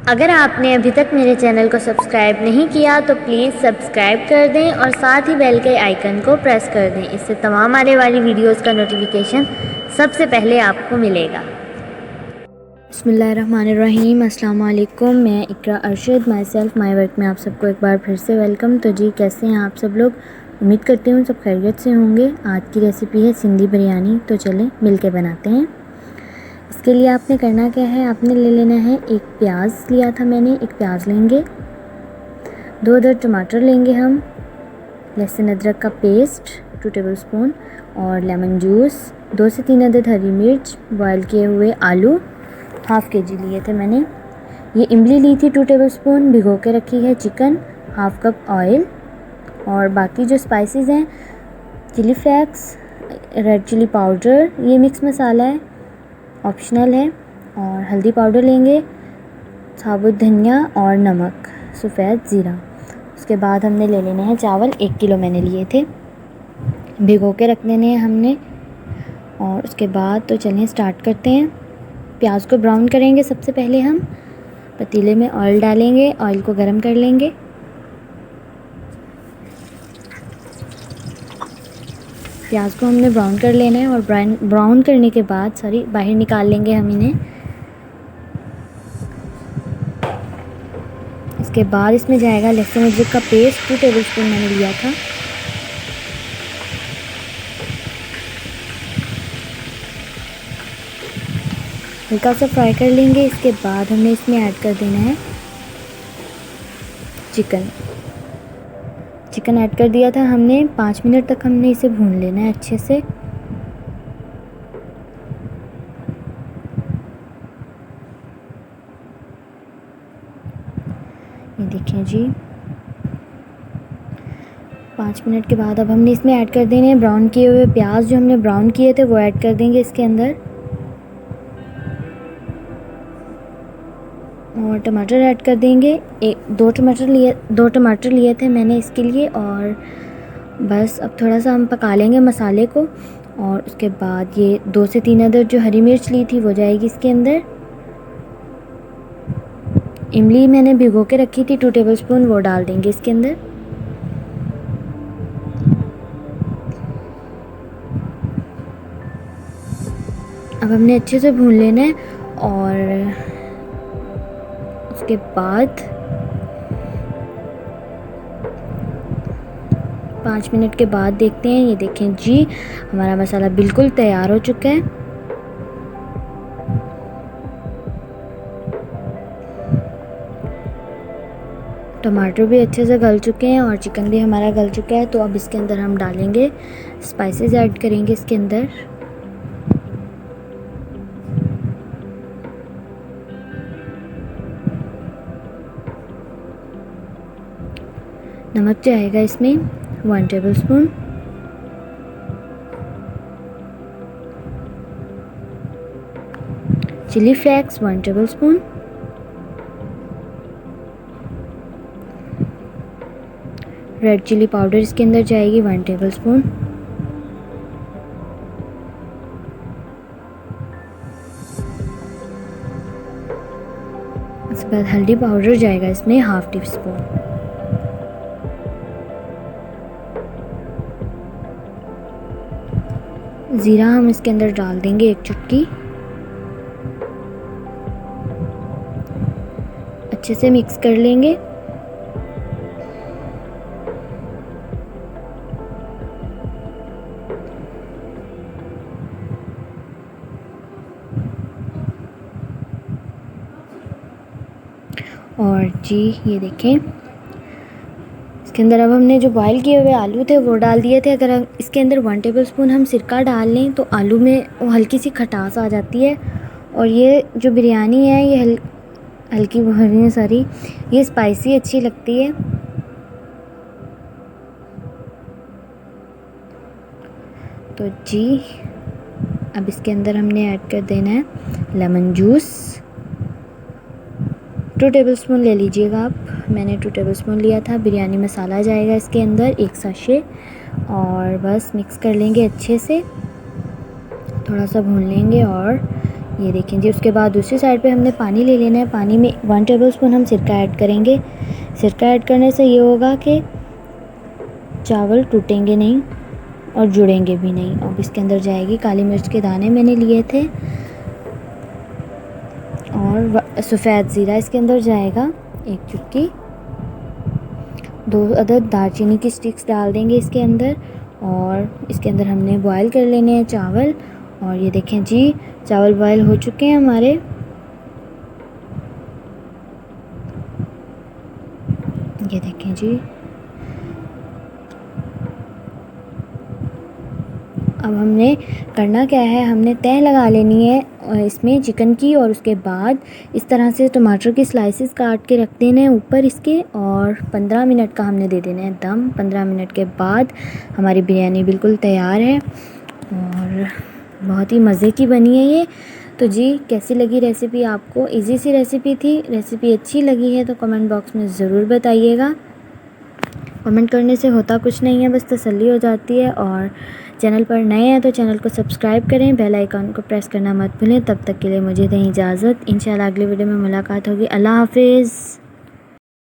अगर आपने अभी तक मेरे चैनल को सब्सक्राइब नहीं किया तो प्लीज़ सब्सक्राइब कर दें और साथ ही बेल के आइकन को प्रेस कर दें। इससे तमाम आने वाली वीडियोस का नोटिफिकेशन सबसे पहले आपको मिलेगा। बिस्मिल्लाहिर्रहमानिर्रहीम। अस्सलाम वालेकुम। मैं Iqra Arshad myself my work में आप सबको एक बार फिर से वेलकम। तो जी, कैसे हैं आप सब लोग? उम्मीद करती हूँ सब खैरियत से होंगे। आज की रेसिपी है सिंधी बिरयानी। तो चलें मिल के बनाते हैं। इसके लिए आपने करना क्या है, आपने ले लेना है एक प्याज लिया था मैंने, एक प्याज लेंगे, 2 अदर टमाटर लेंगे हम, लहसुन अदरक का पेस्ट 2 टेबलस्पून और लेमन जूस, 2 से 3 अदद हरी मिर्च, बॉयल किए हुए आलू हाफ़ kg लिए थे मैंने। ये इमली ली थी 2 टेबलस्पून, भिगो के रखी है चिकन, हाफ़ कप ऑयल और बाकी जो स्पाइसेस हैं chili flakes, red chili powder, ये मिक्स मसाला है, ऑप्शनल है, और हल्दी पाउडर लेंगे, साबुत धनिया और नमक, सफ़ेद ज़ीरा। उसके बाद हमने ले लेने हैं चावल, 1 किलो मैंने लिए थे, भिगो के रख देने हैं हमने। और उसके बाद तो चलिए स्टार्ट करते हैं। प्याज को ब्राउन करेंगे। सबसे पहले हम पतीले में ऑयल डालेंगे, ऑयल को गरम कर लेंगे। प्याज को हमने ब्राउन कर लेना है और ब्राउन करने के बाद बाहर निकाल लेंगे हम इन्हें। इसके बाद इसमें जाएगा लहसुन अदरक का पेस्ट, 2 टेबलस्पून मैंने लिया था। हल्का सा फ्राई कर लेंगे। इसके बाद हमें इसमें ऐड कर देना है चिकन ऐड कर दिया था हमने। 5 मिनट तक हमने इसे भून लेना है अच्छे से। ये देखिए जी, 5 मिनट के बाद अब हमने इसमें ऐड कर देने हैं ब्राउन किए हुए प्याज, जो हमने ब्राउन किए थे वो ऐड कर देंगे इसके अंदर, और टमाटर ऐड कर देंगे। 2 टमाटर लिए थे मैंने इसके लिए। और बस अब थोड़ा सा हम पका लेंगे मसाले को। और उसके बाद ये 2 से 3 अदर जो हरी मिर्च ली थी वो जाएगी इसके अंदर। इमली मैंने भिगो के रखी थी 2 टेबलस्पून, वो डाल देंगे इसके अंदर। अब हमने अच्छे से भून लेना है। और उसके बाद 5 मिनट के बाद देखते हैं। ये देखें जी, हमारा मसाला बिल्कुल तैयार हो चुका है। टमाटर भी अच्छे से गल चुके हैं और चिकन भी हमारा गल चुका है। तो अब इसके अंदर हम डालेंगे स्पाइसेस, ऐड करेंगे इसके अंदर। नमक जाएगा इसमें 1 tablespoon, chili flakes 1 tablespoon, red chili powder इसके अंदर जाएगी 1 टेबलस्पून, उसके बाद हल्दी पाउडर जाएगा इसमें हाफ़ टी-स्पून। ज़ीरा हम इसके अंदर डाल देंगे 1 चुटकी। अच्छे से मिक्स कर लेंगे। और जी ये देखें, इसके अंदर अब हमने जो बॉयल किए हुए आलू थे वो डाल दिए थे। अगर इसके अंदर 1 टेबलस्पून हम सिरका डाल लें तो आलू में वो हल्की सी खटास आ जाती है। और ये जो बिरयानी है ये हल्की भरी सारी, ये स्पाइसी अच्छी लगती है। तो जी अब इसके अंदर हमने ऐड कर देना है लेमन जूस, 2 टेबलस्पून ले लीजिएगा आप, मैंने 2 टेबलस्पून लिया था। बिरयानी मसाला जाएगा इसके अंदर 1 साशे, और बस मिक्स कर लेंगे अच्छे से, थोड़ा सा भून लेंगे और ये देखें जी। उसके बाद दूसरी साइड पे हमने पानी ले लेना है। पानी में 1 टेबलस्पून हम सिरका ऐड करेंगे। सिरका ऐड करने से ये होगा कि चावल टूटेंगे नहीं और जुड़ेंगे भी नहीं। अब इसके अंदर जाएगी काली मिर्च के दाने मैंने लिए थे, और सफ़ेद ज़ीरा इसके अंदर जाएगा 1 चुटकी। 2 अदद दालचीनी की स्टिक्स डाल देंगे इसके अंदर, और इसके अंदर हमने बॉयल कर लेने हैं चावल। और ये देखें जी, चावल बॉयल हो चुके हैं हमारे। ये देखें जी। अब हमने करना क्या है, हमने तह लगा लेनी है इसमें चिकन की, और उसके बाद इस तरह से टमाटर की स्लाइसेस काट के रख देने हैं ऊपर इसके, और 15 मिनट का हमने दे देना है दम। 15 मिनट के बाद हमारी बिरयानी बिल्कुल तैयार है और बहुत ही मज़े की बनी है ये। तो जी, कैसी लगी रेसिपी आपको? इजी सी रेसिपी थी। रेसिपी अच्छी लगी है तो कमेंट बॉक्स में ज़रूर बताइएगा। कमेंट करने से होता कुछ नहीं है, बस तसल्ली हो जाती है। और चैनल पर नए हैं तो चैनल को सब्सक्राइब करें, बेल आइकन को प्रेस करना मत भूलें। तब तक के लिए मुझे दें इजाज़त। इंशाल्लाह अगली वीडियो में मुलाकात होगी। अल्लाह हाफिज़।